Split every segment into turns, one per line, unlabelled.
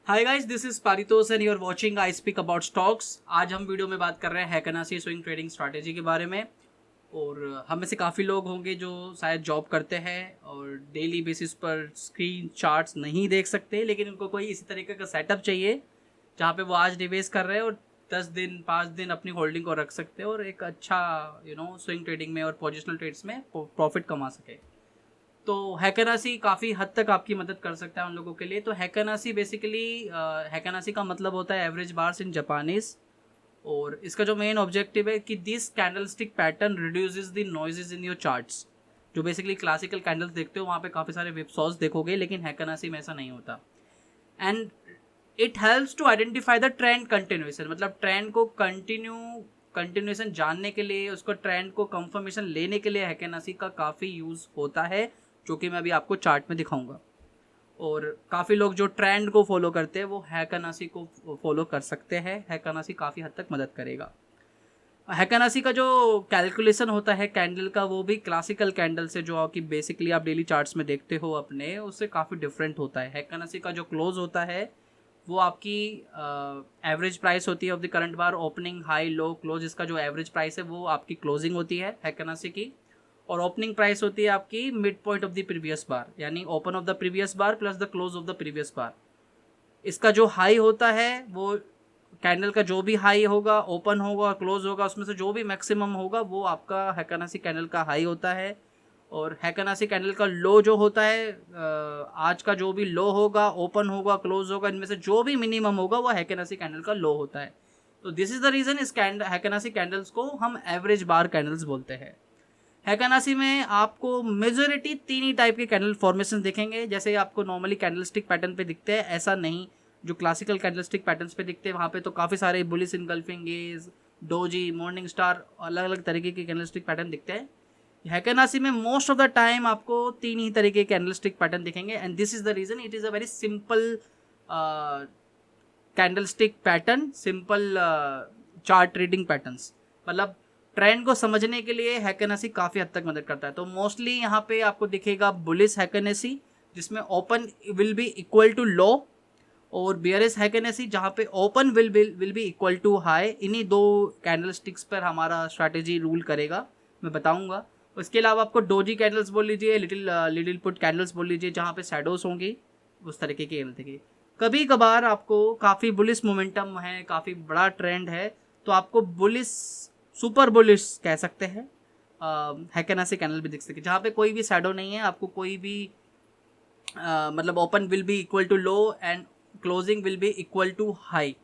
Hi guys, this is Paritosh and you are watching I speak about stocks. आज हम video में बात कर रहे हैं हैकनासी स्विंग ट्रेडिंग स्ट्रैटेजी के बारे में। और हम में से काफ़ी लोग होंगे जो शायद जॉब करते हैं और डेली बेसिस पर स्क्रीन चार्ट्स नहीं देख सकते, लेकिन उनको कोई इसी तरीके का सेटअप चाहिए जहाँ पे वो आज निवेश कर रहे हैं और 10 दिन 5 दिन अपनी होल्डिंग को रख सकते हैं और एक अच्छा स्विंग ट्रेडिंग में और पोजिशनल ट्रेड्स में प्रॉफिट कमा सके। तो हैकनासी काफ़ी हद तक आपकी मदद कर सकता है उन लोगों के लिए। तो हैकनासी बेसिकली हैकनासी का मतलब होता है एवरेज बार्स इन जापानीज। और इसका जो मेन ऑब्जेक्टिव है कि this candlestick pattern reduces the noises in your charts. जो बेसिकली क्लासिकल कैंडल्स देखते हो वहाँ पे काफ़ी सारे विपसॉस देखोगे, लेकिन हैकनासी में ऐसा नहीं होता। And it helps to identify the trend continuation, मतलब ट्रेंड को कंटिन्यूएशन जानने के लिए, उसको ट्रेंड को कंफर्मेशन लेने के लिए हैकनासी का काफ़ी यूज़ होता है, जो कि मैं अभी आपको चार्ट में दिखाऊंगा। और काफ़ी लोग जो ट्रेंड को फॉलो करते हैं वो हैकनासी को फॉलो कर सकते हैं। हैकनासी काफ़ी हद तक मदद करेगा। हैकनासी का जो कैलकुलेशन होता है कैंडल का, वो भी क्लासिकल कैंडल से जो कि बेसिकली आप डेली चार्ट्स में देखते हो अपने, उससे काफ़ी डिफरेंट होता है। हैकनासी का जो क्लोज होता है वो आपकी एवरेज प्राइस होती है of the current bar, opening high low close. इसका जो एवरेज प्राइस है वो आपकी क्लोजिंग होती है हैकनासी की। और ओपनिंग प्राइस होती है आपकी mid point of the previous bar, यानी open of the previous bar plus the close of the previous bar. इसका जो हाई होता है वो कैंडल का जो भी हाई होगा, ओपन होगा, क्लोज होगा, उसमें से जो भी मैक्सिमम होगा वो आपका हैकनासी कैंडल का हाई होता है। और हैकनासी कैंडल का लो जो होता है, आज का जो भी लो होगा, ओपन होगा, क्लोज होगा, इनमें से जो भी मिनिमम होगा वो हैकनासी कैंडल का लो होता है। तो दिस इज द रीजन इस हैकनासी कैंडल्स को हम एवरेज बार कैंडल्स बोलते हैं। हैकनासी में आपको मेजोरिटी तीन ही टाइप के कैंडल फॉर्मेशन दिखेंगे। जैसे आपको नॉर्मली कैंडलस्टिक पैटर्न पे दिखते हैं, ऐसा नहीं जो क्लासिकल कैंडलस्टिक पैटर्न्स पे दिखते हैं। वहाँ पे तो काफ़ी सारे bullish engulfing gauge, doji, morning star, अलग अलग तरीके के कैंडलस्टिक पैटर्न दिखते हैं। हैकनासी में मोस्ट ऑफ द टाइम आपको तीन ही तरीके के कैंडलस्टिक पैटर्न दिखेंगे। And this is the reason it is a very simple candlestick pattern, simple chart reading patterns. मतलब ट्रेंड को समझने के लिए हैकनासी काफ़ी हद तक मदद करता है। तो मोस्टली यहाँ पे आपको दिखेगा बुलिश हैकनासी, जिसमें open will be equal to low, और बियरिश हैकनासी जहाँ पे open will be equal to high. इन्हीं दो कैंडल स्टिक्स पर हमारा स्ट्रैटेजी रूल करेगा, मैं बताऊंगा। उसके अलावा आपको डोजी कैंडल्स बोल लीजिए, लिटिल पुट कैंडल्स बोल लीजिए, जहाँ पे शैडोज होंगी, उस तरीके की कैंडल देखिए। कभी कभार आपको काफ़ी बुलिश मोमेंटम है, काफ़ी बड़ा ट्रेंड है, तो आपको बुलिश, सुपर बुलिश कह सकते हैं, हैकनासी कैंडल भी दिख सकते हैं, जहाँ पे कोई भी शैडो नहीं है। आपको कोई भी मतलब open will be equal to low and closing will be equal to high.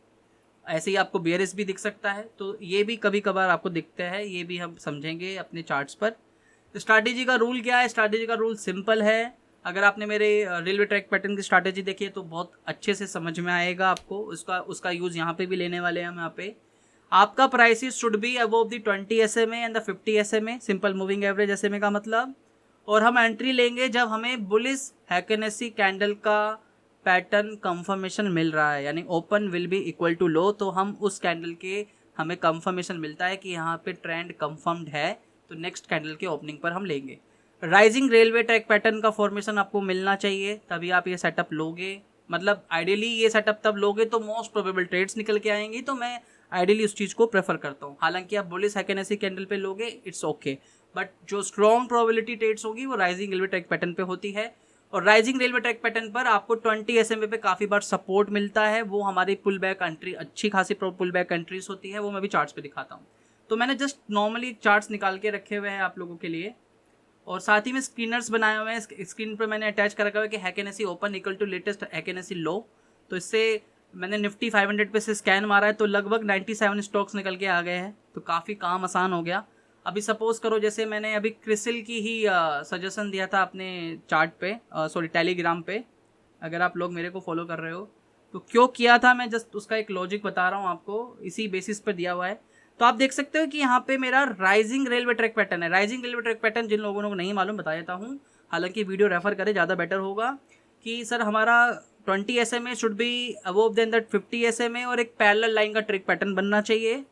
ऐसे ही आपको बियरिश भी दिख सकता है। तो ये भी कभी कभार आपको दिखता है, ये भी हम समझेंगे अपने चार्ट्स पर। स्ट्रैटेजी का रूल क्या है? स्ट्रैटेजी का रूल सिंपल है। अगर आपने मेरे रेलवे ट्रैक पैटर्न की स्ट्रैटेजी देखी है तो बहुत अच्छे से समझ में आएगा आपको। उसका यूज़ यहाँ पे भी लेने वाले हैं हम। यहाँ पे आपका prices should be above the 20 SMA and the 50 SMA, simple moving average SMA का मतलब। और हम एंट्री लेंगे जब हमें बुलिश हैकनेसी कैंडल का पैटर्न कंफर्मेशन मिल रहा है, यानी open will be equal to low, तो हम उस कैंडल के हमें कंफर्मेशन मिलता है कि यहाँ पे ट्रेंड कंफर्म्ड है, तो नेक्स्ट कैंडल के ओपनिंग पर हम लेंगे। राइजिंग रेलवे ट्रैक पैटर्न का फॉर्मेशन आपको मिलना चाहिए, तभी आप ये सेटअप लोगे। मतलब आइडियली ये सेटअप तब लोगे तो मोस्ट प्रोबेबल ट्रेड्स निकल के आएंगी। तो मैं आइडियली उस चीज़ को प्रेफर करता हूँ। हालांकि आप बुलिश हैकनेसी कैंडल पे लोगे, इट्स ओके, बट जो स्ट्रॉन्ग प्रोबेबिलिटी ट्रेड्स होगी वो राइजिंग रेलवे ट्रैक पैटर्न पे होती है। और राइजिंग रेलवे ट्रैक पैटर्न पर आपको 20 SMA पे काफ़ी बार सपोर्ट मिलता है। वो हमारी पुल बैक एंट्री, अच्छी खासी पुल बैक एंट्रीज होती है, वो मैं भी चार्ट्स पे दिखाता हूँ। तो मैंने जस्ट नॉर्मली चार्ट्स निकाल के रखे हुए हैं आप लोगों के लिए, और साथ ही में स्क्रीनर्स बनाए हुए हैं। स्क्रीन पर मैंने अटैच कर रखा है कि हैकनेसी ओपन इक्वल टू लेटेस्ट हैकनेसी लो। तो इससे मैंने निफ्टी 500 पे से स्कैन मारा है, तो लगभग 97 स्टॉक्स निकल के आ गए हैं। तो काफ़ी काम आसान हो गया। अभी सपोज करो जैसे मैंने अभी क्रिसिल की ही सजेशन दिया था अपने चार्ट पे, सॉरी टेलीग्राम पे, अगर आप लोग मेरे को फॉलो कर रहे हो तो क्यों किया था, मैं जस्ट उसका एक लॉजिक बता रहा हूँ आपको, इसी बेसिस पर दिया हुआ है। तो आप देख सकते हो कि यहाँ पे मेरा राइजिंग रेलवे ट्रैक पैटर्न है। राइजिंग रेलवे ट्रैक पैटर्न जिन लोगों को नहीं मालूम बता देता हूँ, हालांकि वीडियो रेफर करें ज़्यादा बेटर होगा, कि सर हमारा 20 SMA should be above then that 50 SMA, और एक पैरेलल लाइन का ट्रैक पैटर्न बनना चाहिए,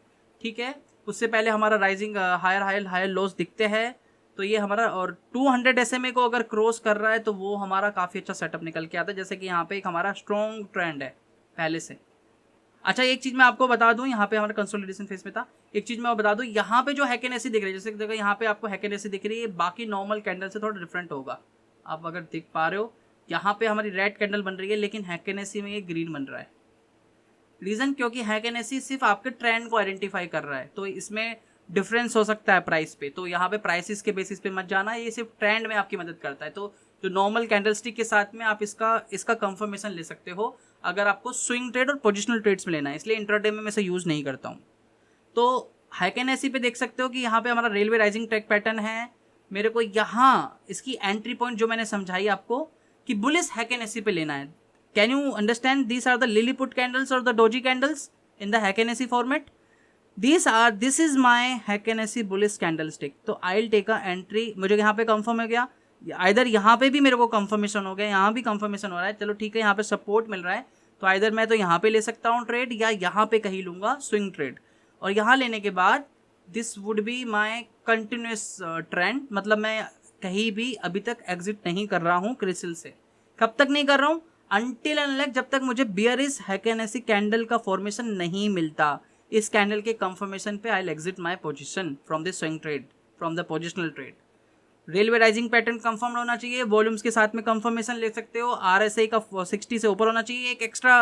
ठीक है। उससे पहले हमारा rising higher higher higher lows दिखते हैं, तो ये हमारा, और 200 SMA को अगर क्रॉस कर रहा है तो वो हमारा काफ़ी अच्छा सेटअप निकल के आता है। जैसे कि यहाँ पे एक हमारा स्ट्रॉन्ग ट्रेंड है, पहले से। अच्छा एक चीज़ मैं आपको बता दूं, यहाँ पे हमारा कंसोलिडेशन फेज में था, एक चीज़ मैं बता दूं, यहाँ पे जो हैकेनेसी दिख रही है, जैसे देखो यहाँ पे आपको हैकेनेसी दिख रही है, बाकी नॉर्मल कैंडल से थोड़ा डिफरेंट होगा। आप अगर देख पा रहे हो यहाँ पे हमारी रेड कैंडल बन रही है, लेकिन हैकेनेसी में ये ग्रीन बन रहा है। रीज़न क्योंकि हैकेनेसी सिर्फ आपके ट्रेंड को आइडेंटिफाई कर रहा है, तो इसमें डिफरेंस हो सकता है प्राइस पे, तो यहाँ पे प्राइसेस के बेसिस पे मत जाना, ये सिर्फ ट्रेंड में आपकी मदद करता है। तो जो नॉर्मल कैंडलस्टिक के साथ में आप इसका कंफर्मेशन ले सकते हो अगर आपको स्विंग ट्रेड और पोजिशनल ट्रेड्स में लेना है, इसलिए इंट्राडे में मैं इसे यूज़ नहीं करता हूँ। तो हैकेनेसी पे देख सकते हो कि यहाँ पे हमारा रेलवे राइजिंग ट्रैक पैटर्न है। मेरे को यहाँ इसकी एंट्री पॉइंट जो मैंने समझाई आपको कि बुलिश हैकेनेसी पे लेना है। Can you understand these are the lilliput candles और the doji candles in the heikin ashi format? This is my heikin ashi bullish candlestick. तो I will take a entry, मुझे यहाँ पे कंफर्म हो गया, आइदर यहाँ पे भी मेरे को कंफर्मेशन हो गया, यहाँ भी कंफर्मेशन हो रहा है, चलो ठीक है, यहाँ पे सपोर्ट मिल रहा है, तो आइदर मैं तो यहाँ पे ले सकता हूँ ट्रेड, या यहाँ पे कहीं लूँगा स्विंग ट्रेड। और यहाँ लेने के बाद this would be my continuous trend, मतलब मैं कहीं भी अभी तक एग्जिट नहीं कर रहा हूँ क्रिसिल से। कब तक नहीं कर रहा हूँ? अनटिल अनलेस जब तक मुझे बियरिश हैकेनेसी कैंडल का फॉर्मेशन नहीं मिलता। इस कैंडल के कंफर्मेशन पे I will exit my position from the swing trade, from the positional trade. Railway rising pattern confirm होना चाहिए, वॉल्यूम्स के साथ में कंफर्मेशन ले सकते हो, आरएसआई का 60 से ऊपर होना चाहिए, एक एक्स्ट्रा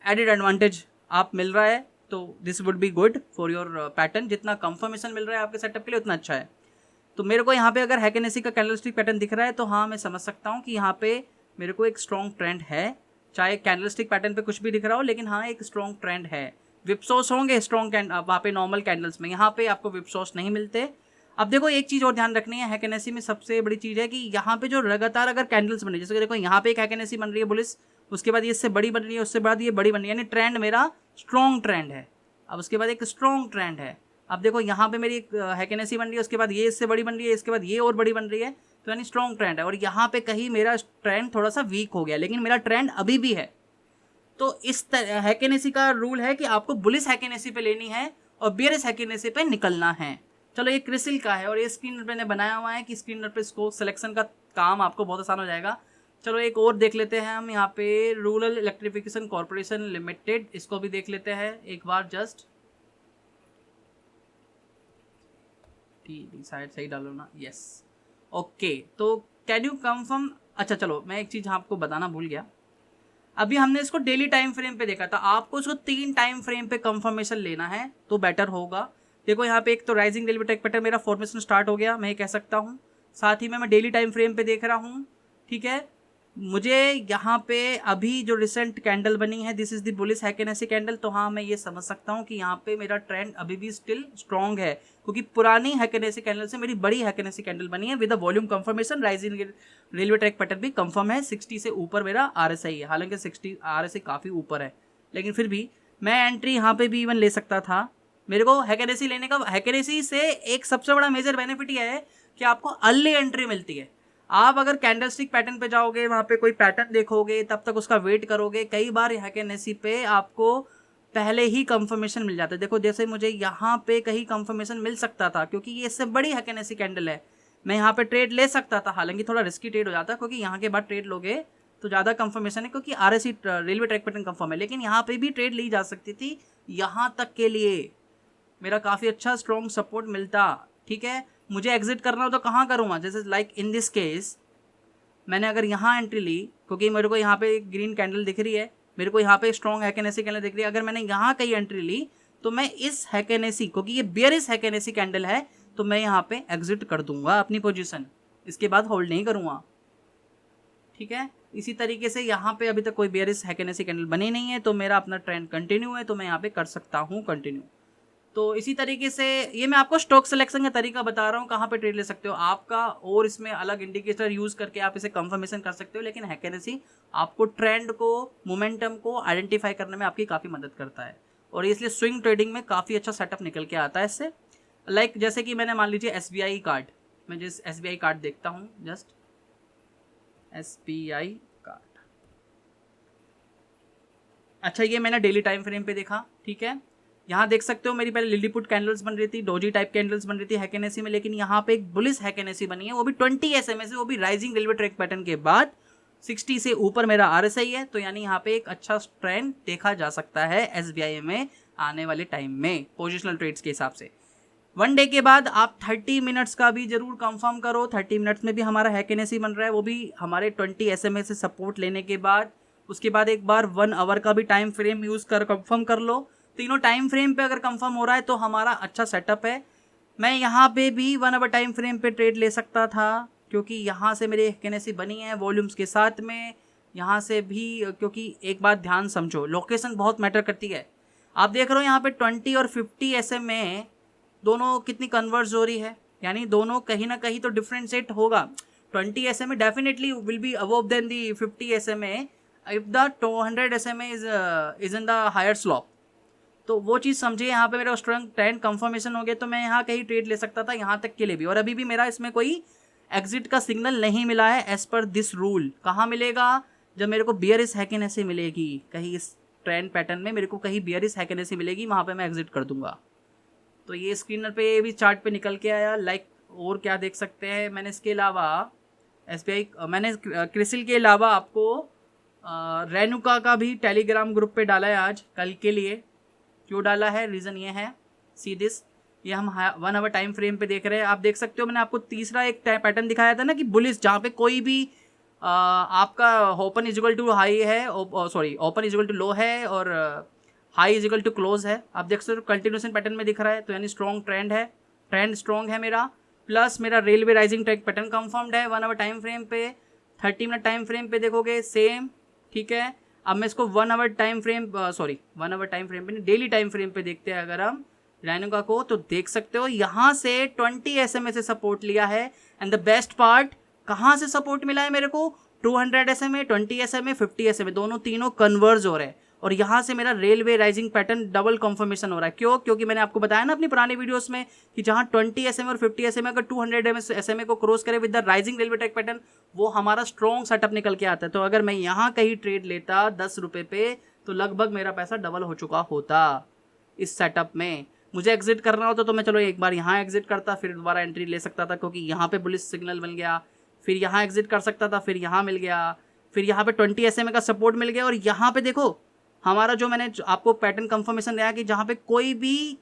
एडेड एडवांटेज आप मिल रहा है, तो this would be good for your pattern. जितना कंफर्मेशन मिल रहा है आपके सेटअप के लिए उतना अच्छा है। तो मेरे को यहाँ पे अगर हैकेनेसी का कैंडलस्टिक पैटर्न दिख रहा है तो हाँ मैं समझ सकता हूँ कि यहाँ पे मेरे को एक स्ट्रॉन्ग ट्रेंड है, चाहे कैंडलस्टिक पैटर्न पे कुछ भी दिख रहा हो, लेकिन हाँ एक स्ट्रॉन्ग ट्रेंड है। विपसॉस होंगे स्ट्रॉन्ग वहाँ पे नॉर्मल कैंडल्स में, यहाँ पे आपको विपसॉस नहीं मिलते। अब देखो एक चीज़ और ध्यान रखनी है, हैकेनेसी में सबसे बड़ी चीज़ है कि यहाँ पे जो लगातार अगर कैंडल्स बन रही है, जैसे देखो यहाँ पे एक हैकेनेसी बन रही है बुलिश, उसके बाद ये इससे बड़ी बन रही है, उससे बाद ये बड़ी बन रही है, यानी ट्रेंड मेरा स्ट्रॉन्ग ट्रेंड है। अब उसके बाद एक स्ट्रॉन्ग ट्रेंड है, अब देखो यहाँ पे मेरी एक हैकेनेसी बन रही है, उसके बाद ये इससे बड़ी बन रही है, इसके बाद ये और बड़ी बन रही है, तो यानी स्ट्रॉन्ग ट्रेंड है। और यहाँ पे कहीं मेरा ट्रेंड थोड़ा सा वीक हो गया, लेकिन मेरा ट्रेंड अभी भी है। तो इस हैकेनेसी का रूल है कि आपको बुलिश हैकेनेसी पे लेनी है और बियरिश हैकेनेसी पे निकलना है। चलो ये क्रिसिल का है और ये स्क्रीन मैंने बनाया हुआ है कि स्क्रीन पे इसको सिलेक्शन का काम आपको बहुत आसान हो जाएगा। चलो एक और देख लेते हैं हम, यहाँ पे रूरल इलेक्ट्रिफिकेशन कॉर्पोरेशन लिमिटेड, इसको भी देख लेते हैं एक बार। जस्ट साइड सही डालो ना, यस ओके। तो कैन यू कंफर्म, अच्छा चलो मैं एक चीज़ आपको बताना भूल गया, अभी हमने इसको डेली टाइम फ्रेम पे देखा था, आपको इसको 3 टाइम फ्रेम पे कंफर्मेशन लेना है तो बेटर होगा। देखो यहाँ पे एक तो राइजिंग रेलवे ट्रैक पैटर्न मेरा फॉर्मेशन स्टार्ट हो गया, मैं ये कह सकता हूँ, साथ ही में मैं डेली टाइम फ्रेम पे देख रहा हूँ, ठीक है। मुझे यहाँ पे अभी जो रिसेंट कैंडल बनी है, this is the bullish heikin ashi candle, तो हाँ मैं ये समझ सकता हूँ कि यहाँ पे मेरा ट्रेंड अभी भी स्टिल स्ट्रॉन्ग है, क्योंकि पुरानी हैकेनेसी कैंडल से मेरी बड़ी हैकेनेसी कैंडल बनी है with volume confirmation. Rising railway track pattern भी कंफर्म है, 60 से ऊपर मेरा आरएसआई है, हालांकि 60 आरएसआई काफ़ी ऊपर है, लेकिन फिर भी मैं एंट्री यहाँ पे भी इवन ले सकता था। मेरे को हैकेनेसी लेने का, हैकेनेसी से एक सबसे बड़ा मेजर बेनिफिट यह है कि आपको अर्ली एंट्री मिलती है। आप अगर कैंडलस्टिक पैटर्न पे जाओगे, वहाँ पे कोई पैटर्न देखोगे, तब तक उसका वेट करोगे, कई बार हैकेनेसी पे आपको पहले ही कंफर्मेशन मिल जाता है। देखो जैसे मुझे यहाँ पे कहीं कंफर्मेशन मिल सकता था, क्योंकि ये इससे बड़ी हैकेनेसी कैंडल है, मैं यहाँ पे ट्रेड ले सकता था, हालांकि थोड़ा रिस्की ट्रेड हो जाता है, क्योंकि यहाँ के बाद ट्रेड लोगे तो ज़्यादा कंफर्मेशन है, क्योंकि RSC railway track pattern confirm है, लेकिन यहाँ पे भी ट्रेड ली जा सकती थी। यहाँ तक के लिए मेरा काफ़ी अच्छा स्ट्रॉन्ग सपोर्ट मिलता, ठीक है। मुझे एग्जिट करना हो तो कहाँ करूँगा, जैसे लाइक इन दिस केस मैंने अगर यहाँ एंट्री ली, क्योंकि मेरे को यहाँ पे एक ग्रीन कैंडल दिख रही है, मेरे को यहाँ पे स्ट्रॉन्ग हैकेनेसी कैंडल दिख रही है, अगर मैंने यहाँ कहीं एंट्री ली तो मैं इस हैकेनेसी, क्योंकि ये बियरिश हैकेनेसी कैंडल है, तो मैं यहाँ पे एग्जिट कर दूंगा अपनी पोजीशन, इसके बाद होल्ड नहीं करूँगा, ठीक है। इसी तरीके से यहाँ पे अभी तक कोई बियरिश हैकेनेसी कैंडल बनी नहीं है, तो मेरा अपना ट्रेंड कंटिन्यू है, तो मैं यहाँ पे कर सकता हूँ कंटिन्यू। तो इसी तरीके से ये मैं आपको स्टॉक सिलेक्शन का तरीका बता रहा हूँ, कहाँ पे ट्रेड ले सकते हो आपका, और इसमें अलग इंडिकेटर यूज़ करके आप इसे कंफर्मेशन कर सकते हो, लेकिन हैकेनेसी आपको ट्रेंड को, मोमेंटम को आइडेंटिफाई करने में आपकी काफ़ी मदद करता है, और इसलिए स्विंग ट्रेडिंग में काफ़ी अच्छा सेटअप निकल के आता है इससे। लाइक जैसे कि मैंने मान लीजिए SBI कार्ड, मैं जिस SBI कार्ड देखता हूँ, जस्ट SBI कार्ड, अच्छा ये मैंने डेली टाइम फ्रेम पे देखा, ठीक है। यहाँ देख सकते हो मेरी पहले लिलीपुट कैंडल्स बन रही थी, डोजी टाइप कैंडल्स बन रही थी हैकेनेसी में, लेकिन यहाँ पे एक बुलिश हैकेनेसी बनी है, वो भी 20 SMA से, वो भी राइजिंग रेलवे ट्रैक पैटर्न के बाद 60 से ऊपर मेरा RSI है, तो यानी यहाँ पे एक अच्छा ट्रेंड देखा जा सकता है SBI में आने वाले टाइम में पोजिशनल ट्रेड्स के हिसाब से। 1 डे के बाद आप 30 मिनट्स का भी जरूर कंफर्म करो। 30 मिनट्स में भी हमारा हैकेनेसी बन रहा है, वो भी हमारे 20 SMA से सपोर्ट लेने के बाद। उसके बाद एक बार 1 आवर का भी टाइम फ्रेम यूज़ कर कंफर्म कर लो। तीनों टाइम फ्रेम पे अगर कंफर्म हो रहा है तो हमारा अच्छा सेटअप है। मैं यहाँ पे भी 1 आवर टाइम फ्रेम पे ट्रेड ले सकता था, क्योंकि यहाँ से मेरी हैकेनेसी बनी है वॉल्यूम्स के साथ में। यहाँ से भी, क्योंकि एक बात ध्यान समझो, लोकेशन बहुत मैटर करती है। आप देख रहे हो यहाँ पे 20 और 50 SMA दोनों कितनी कन्वर्ज हो रही है, यानी दोनों कहीं ना कहीं तो डिफरेंशिएट होगा। 20 SMA definitely will be above then the 50 SMA if the 200 SMA is in the higher slope. तो वो चीज़ समझिए, यहाँ पे मेरा स्ट्रॉन्ग ट्रेंड कंफर्मेशन हो गया तो मैं यहाँ कहीं ट्रेड ले सकता था यहाँ तक के लिए भी, और अभी भी मेरा इसमें कोई एग्जिट का सिग्नल नहीं मिला है एज पर दिस रूल। कहाँ मिलेगा? जब मेरे को बियरिश हैकेनेसी मिलेगी, कहीं इस ट्रेंड पैटर्न में मेरे को कहीं बियरिश हैकेनेसी मिलेगी, वहाँ पे मैं एग्जिट कर दूंगा। तो ये स्क्रीनर पे भी चार्ट पे निकल के आया। लाइक और क्या देख सकते हैं, मैंने इसके अलावा SBI, मैंने क्रिसिल के अलावा आपको रेनुका का भी टेलीग्राम ग्रुप पे डाला है आज कल के लिए। क्यों डाला है? रीज़न ये है, सी दिस, ये हम 1 आवर टाइम फ्रेम पे देख रहे हैं। आप देख सकते हो मैंने आपको तीसरा एक पैटर्न दिखाया था ना कि बुलिश, जहाँ पे कोई भी आपका ओपन इजिकल टू हाई है, sorry open is equal to low है और हाई इजिकल टू क्लोज है। आप देख सकते हो कंटिन्यूशन पैटर्न में दिख रहा है, तो यानी स्ट्रॉन्ग ट्रेंड है, ट्रेंड स्ट्रॉन्ग है मेरा। प्लस मेरा railway rising track pattern confirmed है 1 आवर टाइम फ्रेम पे। 30 मिनट टाइम फ्रेम पे देखोगे सेम, ठीक है। अब मैं इसको 1 hour time frame, sorry 1 hour time frame पे नहीं, डेली टाइम फ्रेम पे देखते हैं अगर हम रेनुका को, तो देख सकते हो यहाँ से 20 SMA से सपोर्ट लिया है। एंड द बेस्ट पार्ट, कहाँ से सपोर्ट मिला है मेरे को? 200 SMA, 20 SMA, 50 SMA, दोनों तीनों कन्वर्ज हो रहे हैं, और यहाँ से मेरा railway rising pattern double confirmation हो रहा है। क्यों? क्योंकि मैंने आपको बताया ना अपनी पुरानी वीडियोस में कि जहाँ 20 SMA और 50 SMA अगर 200 SMA को क्रॉस करे with the rising railway track pattern, वो हमारा स्ट्रॉन्ग सेटअप निकल के आता है। तो अगर मैं यहाँ कहीं ट्रेड लेता 10 रुपये पे, तो लगभग मेरा पैसा डबल हो चुका होता इस सेटअप में। मुझे एग्जिट करना होता तो मैं चलो एक बार यहाँ एग्जिट करता, फिर दोबारा एंट्री ले सकता था, क्योंकि यहाँ पे बुलिश सिग्नल मिल गया, फिर यहाँ एग्जिट कर सकता था, फिर यहाँ मिल गया, फिर यहाँ पे 20 SMA का सपोर्ट मिल गया। और यहाँ पे देखो हमारा जो मैंने आपको पैटर्न कंफर्मेशन दिया कि जहाँ पे कोई भी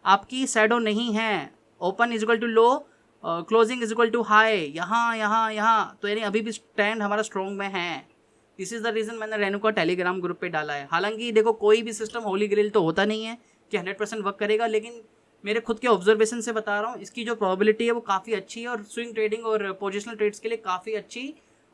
आपकी शैडो नहीं है, open is equal to low, closing is equal to high, यहाँ, तो यानी अभी भी ट्रेंड हमारा स्ट्रॉन्ग में है। दिस इज़ द रीज़न मैंने रेनुका टेलीग्राम ग्रुप पे डाला है। हालांकि देखो कोई भी सिस्टम होली ग्रेल तो होता नहीं है कि 100% वर्क करेगा, लेकिन मेरे खुद के ऑब्जर्वेशन से बता रहा हूँ, इसकी जो प्रोबेबिलिटी है वो काफ़ी अच्छी है और स्विंग ट्रेडिंग और पोजिशनल ट्रेड्स के लिए काफ़ी अच्छी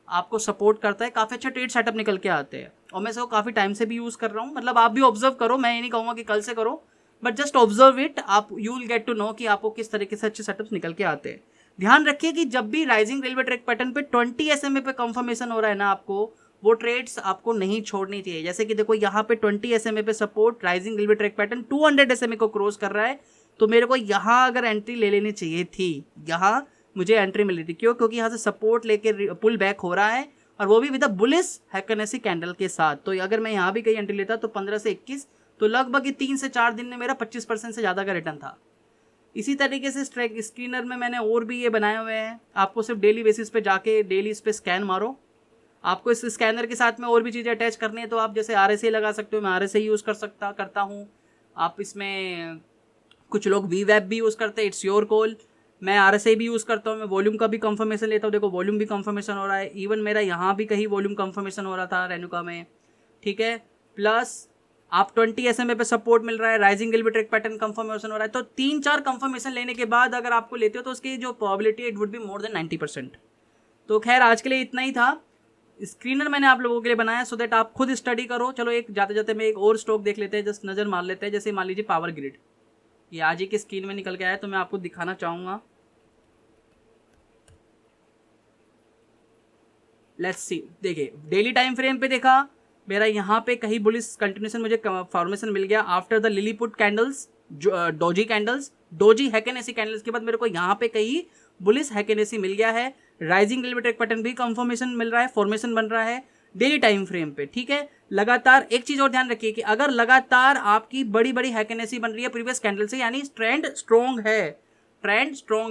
आपको सपोर्ट करता है। काफ़ी अच्छा ट्रेड सेटअप निकल के आते हैं, और मैं इसको काफ़ी टाइम से भी यूज़ कर रहा हूँ। मतलब आप भी ऑब्जर्व करो, मैं ये नहीं कहूँगा कि कल से करो, बट जस्ट ऑब्जर्व इट, आप you will get to know कि आपको किस तरीके से अच्छे सेटअप्स निकल के आते हैं। ध्यान रखिए कि जब भी राइजिंग रेलवे ट्रैक पैटर्न पे 20 SMA पे कंफर्मेशन हो रहा है ना, आपको वो ट्रेड्स आपको नहीं छोड़नी चाहिए। जैसे कि देखो यहाँ पे 20 SMA पे support, rising railway track pattern 200 SMA को क्रॉस कर रहा है, तो मेरे को यहाँ अगर एंट्री ले लेनी चाहिए थी, यहाँ मुझे एंट्री मिली थी। क्यों? क्योंकि यहाँ से सपोर्ट लेके पुल बैक हो रहा है, और वो भी with a bullish heikin ashi candle के साथ। तो अगर मैं यहाँ भी कहीं एंट्री लेता तो 15 से 21, तो लगभग 3 से 4 दिन में मेरा 25% से ज़्यादा का रिटर्न था। इसी तरीके से स्क्रीनर में मैंने और भी ये बनाए हुए हैं। आपको सिर्फ डेली बेसिस पे जाके डेली इस पर स्कैन मारो। आपको इस स्कैनर के साथ में और भी चीज़ें अटैच करनी है तो आप जैसे RSI लगा सकते हो, मैं RSI यूज़ करता हूँ। आप इसमें कुछ लोग VWAP भी यूज़ करते हैं, इट्स योर कॉल। मैं RSI भी यूज़ करता हूँ, मैं वॉल्यूम का भी कंफर्मेशन लेता हूँ। देखो वॉल्यूम भी कंफर्मेशन हो रहा है, इवन मेरा यहाँ भी कहीं वॉल्यूम कंफर्मेशन हो रहा था रेनुका में, ठीक है। प्लस आप 20 SMA पे सपोर्ट मिल रहा है, rising railway track pattern confirmation हो रहा है। तो 3-4 कंफर्मेशन लेने के बाद अगर आपको लेते हो तो उसकी जो probability it would be more than 90%। तो खैर आज के लिए इतना ही था। स्क्रीनर मैंने आप लोगों के लिए बनाया सो दैट आप खुद स्टडी करो। चलो एक जाते जाते मैं एक और स्टॉक देख लेते हैं, जस्ट नज़र मार लेते हैं। जैसे मान लीजिए पावर ग्रिड, ये आज ही की स्क्रीन में निकल के आया तो मैं आपको दिखाना चाहूँगा। लेट्स सी, देखिए डेली टाइम फ्रेम पे देखा मेरा यहाँ पे कहीं बुलिश कंटिन्यूशन मुझे फॉर्मेशन मिल गया after the lilliput candles, doji candles, doji heikin ashi candles के बाद मेरे को यहाँ पे कहीं बुलिश हैकेनेसी मिल गया है। राइजिंग रेलवे ट्रैक पैटर्न भी कंफर्मेशन मिल रहा है, फॉर्मेशन बन रहा है डेली टाइम फ्रेम पे, ठीक है। लगातार एक चीज और ध्यान रखिए कि अगर लगातार आपकी बड़ी बड़ी हैकेनेसी बन रही है प्रीवियस कैंडल से, यानी ट्रेंड स्ट्रॉन्ग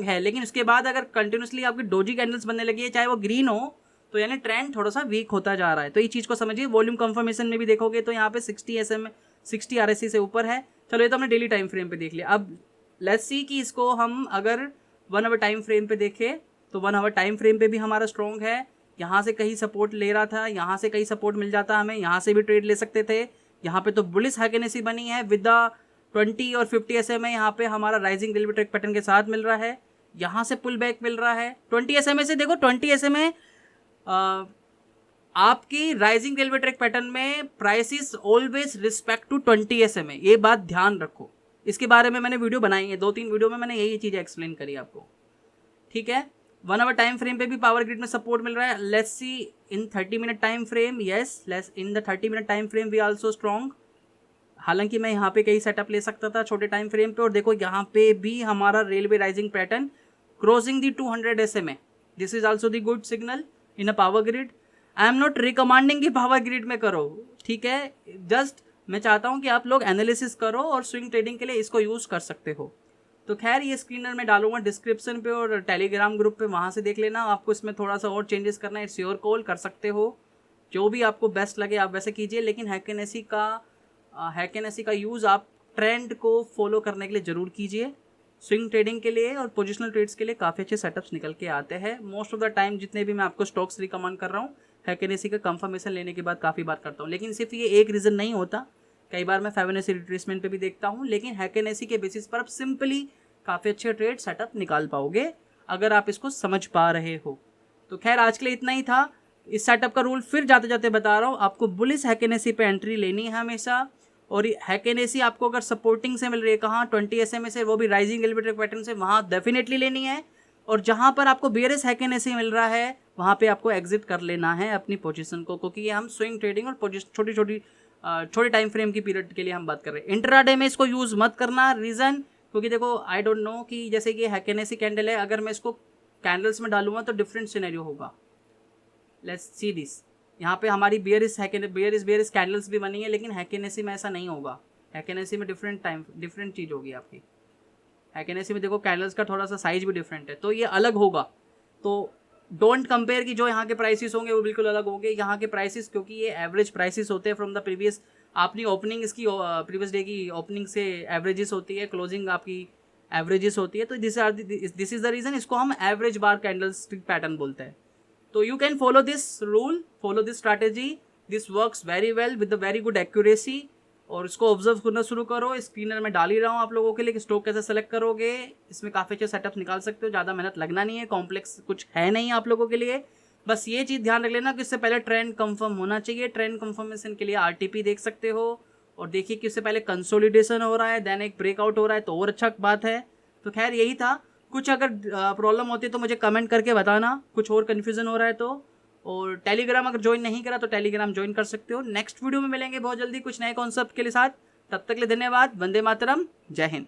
है, लेकिन उसके बाद अगर कंटिन्यूसली आपकी डोजी कैंडल्स बनने लगी है, चाहे वो ग्रीन हो तो यानी ट्रेंड थोड़ा सा वीक होता जा रहा है। तो ये चीज़ को समझिए। वॉल्यूम कंफर्मेशन में भी देखोगे तो यहाँ पे 60 SMA 60 RSI से ऊपर है। चलो ये तो हमने डेली टाइम फ्रेम पे देख लिया। अब लेट्स सी कि इसको हम अगर 1 आवर टाइम फ्रेम पे देखें तो 1 आवर टाइम फ्रेम पे भी हमारा स्ट्रॉन्ग है। यहाँ से कहीं सपोर्ट ले रहा था, यहाँ से कहीं सपोर्ट मिल जाता हमें, यहाँ से भी ट्रेड ले सकते थे। यहाँ पे तो बुलिश हैकेनेसी बनी है विद द 20 और 50 SMA। यहाँ पे हमारा राइजिंग रेलवे ट्रैक पैटर्न के साथ मिल रहा है, यहाँ से पुल बैक मिल रहा है 20 SMA से। देखो 20 SMA आपकी राइजिंग रेलवे ट्रैक पैटर्न में price is always respect to 20 SMA। ये बात ध्यान रखो। इसके बारे में मैंने वीडियो बनाई है, 2-3 वीडियो में मैंने यही चीज़ एक्सप्लेन करी आपको, ठीक है। 1 आवर टाइम फ्रेम पे भी पावर ग्रिड में सपोर्ट मिल रहा है। Let's see in 30 minute time frame. Yes, let's in the 30 minute time frame we also strong. हालांकि मैं यहाँ पे कई सेटअप ले सकता था छोटे टाइम फ्रेम पे, और देखो यहाँ पे भी हमारा railway rising pattern crossing the 200 SMA। This is also the good signal in a power grid. I am not recommending कि पावर ग्रिड में करो, ठीक है। जस्ट मैं चाहता हूँ कि आप लोग एनालिसिस करो और स्विंग ट्रेडिंग के लिए इसको यूज़ कर सकते हो। तो खैर ये स्क्रीनर मैं डालूंगा डिस्क्रिप्शन पे और टेलीग्राम ग्रुप पे, वहाँ से देख लेना। आपको इसमें थोड़ा सा और चेंजेस करना है, इट्स योर कॉल, कर सकते हो। जो भी आपको बेस्ट लगे आप वैसे कीजिए। लेकिन हैकेनेसी का यूज़ आप ट्रेंड को फॉलो करने के लिए ज़रूर कीजिए। स्विंग ट्रेडिंग के लिए और पोजिशनल ट्रेड्स के लिए काफ़ी अच्छे सेटअप्स निकल के आते हैं। मोस्ट ऑफ द टाइम जितने भी मैं आपको स्टॉक्स रिकमेंड कर रहा हूँ, हैकेनेसी का कंफर्मेशन लेने के बाद काफ़ी बार करता हूँ। लेकिन सिर्फ ये एक रीज़न नहीं होता, कई बार मैं फिबोनाची रिट्रेसमेंट पे भी देखता हूँ। लेकिन हैकेनेसी के बेसिस पर आप सिंपली काफ़ी अच्छे ट्रेड सेटअप निकाल पाओगे अगर आप इसको समझ पा रहे हो। तो खैर आज के लिए इतना ही था। इस सेटअप का रूल फिर जाते जाते बता रहा हूँ, आपको बुलिश हैकेनेसी पे एंट्री लेनी है हमेशा। और हैकेनेसी आपको अगर सपोर्टिंग से मिल रही है, कहाँ 20 SMA से, वो भी राइजिंग रेलवे ट्रैक पैटर्न से, वहाँ डेफिनेटली लेनी है। और जहाँ पर आपको बेयरिश हैकेनेसी मिल रहा है वहाँ पे आपको एग्जिट कर लेना है अपनी पोजीशन को, क्योंकि ये हम स्विंग ट्रेडिंग और छोटी टाइम फ्रेम की पीरियड के लिए हम बात कर रहे हैं। इंट्राडे में इसको यूज़ मत करना। रीज़न क्योंकि देखो आई डोंट नो कि जैसे कि हैकेनेसी कैंडल है, अगर मैं इसको कैंडल्स में डालूंगा तो डिफरेंट सिनेरियो होगा। Let's see this. यहाँ पे हमारी बेयरिश कैंडल्स भी बनी है, लेकिन हैकेनेसी में ऐसा नहीं होगा। हैकेनेसी में डिफरेंट चीज़ होगी आपकी। हैकेनेसी में देखो कैंडल्स का थोड़ा सा साइज भी डिफरेंट है, तो ये अलग होगा। तो डोंट कंपेयर कि जो यहाँ के प्राइसेस होंगे वो बिल्कुल अलग होंगे। यहाँ के प्राइसेस क्योंकि ये एवरेज प्राइसेस होते हैं फ्रॉम द प्रीवियस, आपकी ओपनिंग इसकी प्रीवियस डे की ओपनिंग से एवरेजेस होती है, क्लोजिंग आपकी एवरेजेस होती है। तो दिस इज द रीज़न इसको हम एवरेज बार कैंडल स्टिक पैटर्न बोलते हैं। तो you can follow this rule, follow this strategy, this works very well with the very good accuracy. और इसको ऑब्जर्व करना शुरू करो। स्क्रीनर में डाल ही रहा हूँ आप लोगों के लिए कि स्टॉक कैसे सेलेक्ट करोगे। इसमें काफ़ी अच्छे सेटअप निकाल सकते हो, ज़्यादा मेहनत लगना नहीं है, कॉम्प्लेक्स कुछ है नहीं आप लोगों के लिए। बस ये चीज़ ध्यान रख लेना कि इससे पहले ट्रेंड कंफर्म होना चाहिए। ट्रेंड कंफर्मेशन के लिए RTP देख सकते हो और देखिए कि इससे पहले कंसोलिडेशन हो रहा है, देन एक ब्रेकआउट हो रहा है, तो और अच्छा बात है। तो खैर यही था। कुछ अगर प्रॉब्लम होती है तो मुझे कमेंट करके बताना, कुछ और कन्फ्यूज़न हो रहा है तो। और टेलीग्राम अगर ज्वाइन नहीं करा तो टेलीग्राम ज्वाइन कर सकते हो। नेक्स्ट वीडियो में मिलेंगे बहुत जल्दी कुछ नए कॉन्सेप्ट के लिए साथ। तब तक के लिए धन्यवाद। वंदे मातरम। जय हिंद।